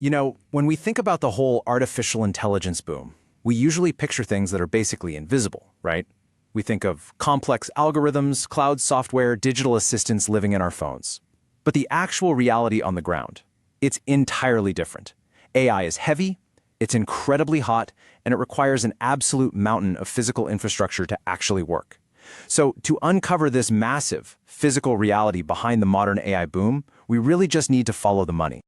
When we think about the whole artificial intelligence boom, we usually picture things that are basically invisible, right? We think of complex algorithms, cloud software, digital assistants living in our phones. But the actual reality on the ground, it's entirely different. AI is heavy, it's incredibly hot, and it requires an absolute mountain of physical infrastructure to actually work. So to uncover this massive physical reality behind the modern AI boom, we really just need to follow the money.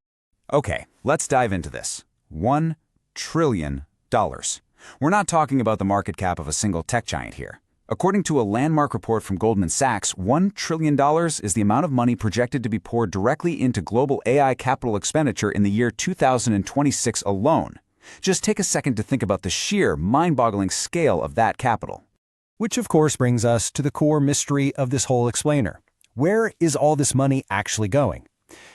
Okay, let's dive into this. $1 trillion. We're not talking about the market cap of a single tech giant here. According to a landmark report from Goldman Sachs, $1 trillion is the amount of money projected to be poured directly into global AI capital expenditure in the year 2026 alone. Just take a second to think about the sheer, mind-boggling scale of that capital. Which of course brings us to the core mystery of this whole explainer. Where is all this money actually going?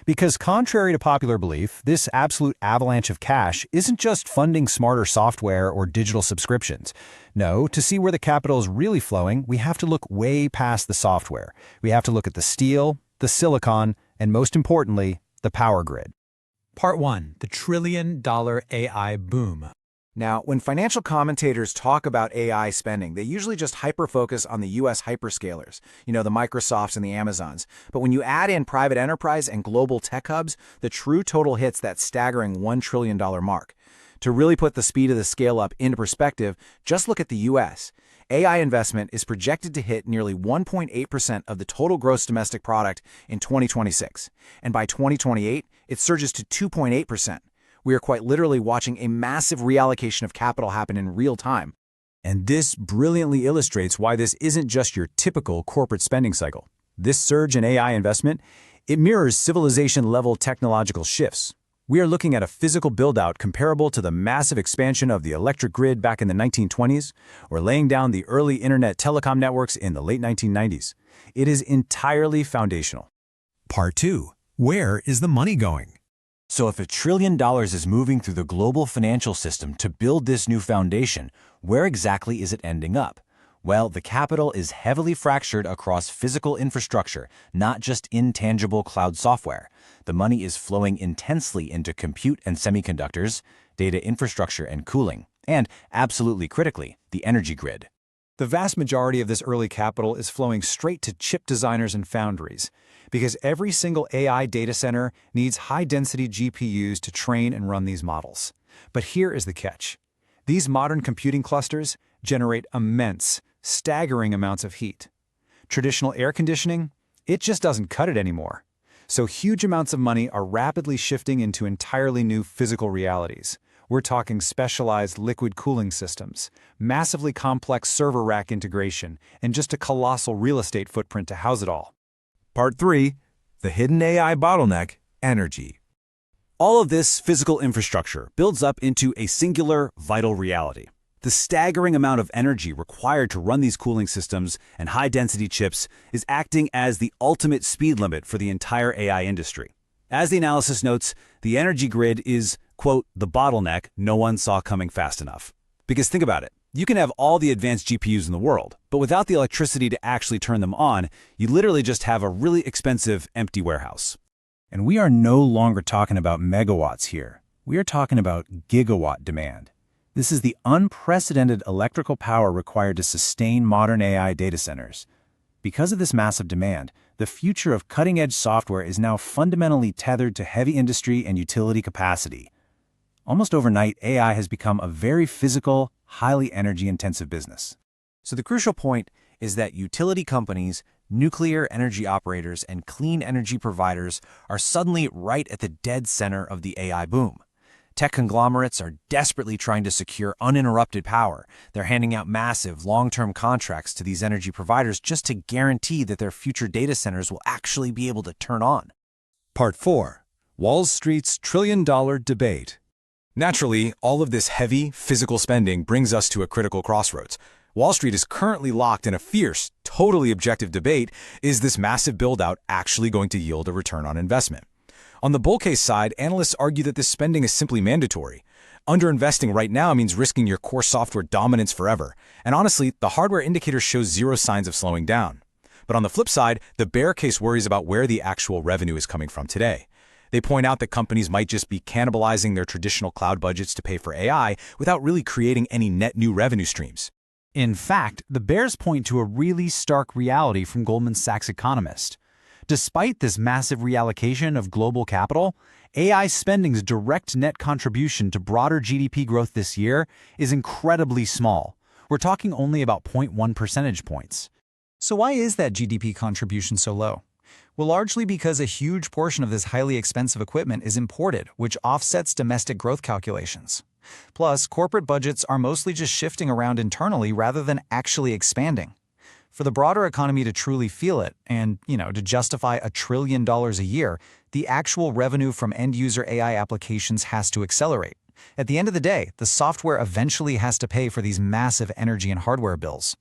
Because contrary to popular belief, this absolute avalanche of cash isn't just funding smarter software or digital subscriptions. No, to see where the capital is really flowing, we have to look way past the software. We have to look at the steel, the silicon, and most importantly, the power grid. Part 1. The trillion-dollar AI boom. Now, when financial commentators talk about AI spending, they usually just hyper-focus on the US hyperscalers, the Microsofts and the Amazons. But when you add in private enterprise and global tech hubs, the true total hits that staggering $1 trillion mark. To really put the speed of the scale up into perspective, just look at the US. AI investment is projected to hit nearly 1.8% of the total gross domestic product in 2026. And by 2028, it surges to 2.8%. We are quite literally watching a massive reallocation of capital happen in real time. And this brilliantly illustrates why this isn't just your typical corporate spending cycle. This surge in AI investment, it mirrors civilization-level technological shifts. We are looking at a physical build-out comparable to the massive expansion of the electric grid back in the 1920s, or laying down the early internet telecom networks in the late 1990s. It is entirely foundational. Part 2. Where is the money going? So if $1 trillion is moving through the global financial system to build this new foundation, where exactly is it ending up? Well, the capital is heavily fractured across physical infrastructure, not just intangible cloud software. The money is flowing intensely into compute and semiconductors, data infrastructure and cooling, and, absolutely critically, the energy grid. The vast majority of this early capital is flowing straight to chip designers and foundries, because every single AI data center needs high-density GPUs to train and run these models. But here is the catch. These modern computing clusters generate immense, staggering amounts of heat. Traditional air conditioning, it just doesn't cut it anymore. So huge amounts of money are rapidly shifting into entirely new physical realities. We're talking specialized liquid cooling systems, massively complex server rack integration, and just a colossal real estate footprint to house it all. Part 3. The hidden AI bottleneck, energy. All of this physical infrastructure builds up into a singular, vital reality. The staggering amount of energy required to run these cooling systems and high-density chips is acting as the ultimate speed limit for the entire AI industry. As the analysis notes, the energy grid is, quote, the bottleneck no one saw coming fast enough. Because think about it. You can have all the advanced GPUs in the world, but without the electricity to actually turn them on, you literally just have a really expensive, empty warehouse. And we are no longer talking about megawatts here. We are talking about gigawatt demand. This is the unprecedented electrical power required to sustain modern AI data centers. Because of this massive demand, the future of cutting-edge software is now fundamentally tethered to heavy industry and utility capacity. Almost overnight, AI has become a very physical, highly energy-intensive business. So the crucial point is that utility companies, nuclear energy operators, and clean energy providers are suddenly right at the dead center of the AI boom. Tech conglomerates are desperately trying to secure uninterrupted power. They're handing out massive, long-term contracts to these energy providers just to guarantee that their future data centers will actually be able to turn on. Part 4. Wall Street's trillion-dollar debate. Naturally, all of this heavy, physical spending brings us to a critical crossroads. Wall Street is currently locked in a fierce, totally objective debate. Is this massive build-out actually going to yield a return on investment? On the bull case side, analysts argue that this spending is simply mandatory. Underinvesting right now means risking your core software dominance forever. And honestly, the hardware indicator shows zero signs of slowing down. But on the flip side, the bear case worries about where the actual revenue is coming from today. They point out that companies might just be cannibalizing their traditional cloud budgets to pay for AI without really creating any net new revenue streams. In fact, the bears point to a really stark reality from Goldman Sachs economist. Despite this massive reallocation of global capital, AI spending's direct net contribution to broader GDP growth this year is incredibly small. We're talking only about 0.1 percentage points. So why is that GDP contribution so low? Well, largely because a huge portion of this highly expensive equipment is imported, which offsets domestic growth calculations. Plus, corporate budgets are mostly just shifting around internally rather than actually expanding. For the broader economy to truly feel it and, to justify $1 trillion a year, the actual revenue from end-user AI applications has to accelerate. At the end of the day, the software eventually has to pay for these massive energy and hardware bills.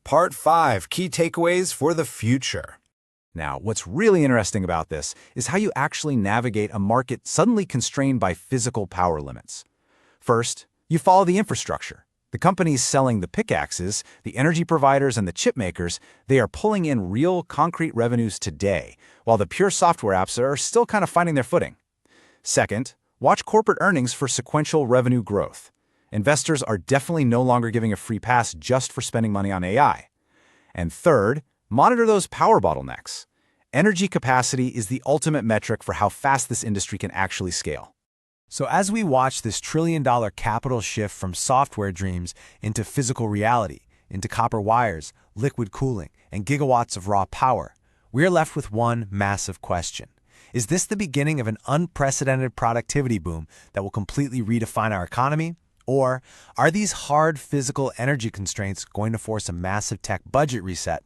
Part 5. Key takeaways for the future. Now, what's really interesting about this is how you actually navigate a market suddenly constrained by physical power limits. First, you follow the infrastructure. The companies selling the pickaxes, the energy providers, and the chip makers, they are pulling in real, concrete revenues today, while the pure software apps are still kind of finding their footing. Second, watch corporate earnings for sequential revenue growth. Investors are definitely no longer giving a free pass just for spending money on AI. And third, monitor those power bottlenecks. Energy capacity is the ultimate metric for how fast this industry can actually scale. So as we watch this trillion-dollar capital shift from software dreams into physical reality, into copper wires, liquid cooling, and gigawatts of raw power, we're left with one massive question. Is this the beginning of an unprecedented productivity boom that will completely redefine our economy? Or are these hard physical energy constraints going to force a massive tech budget reset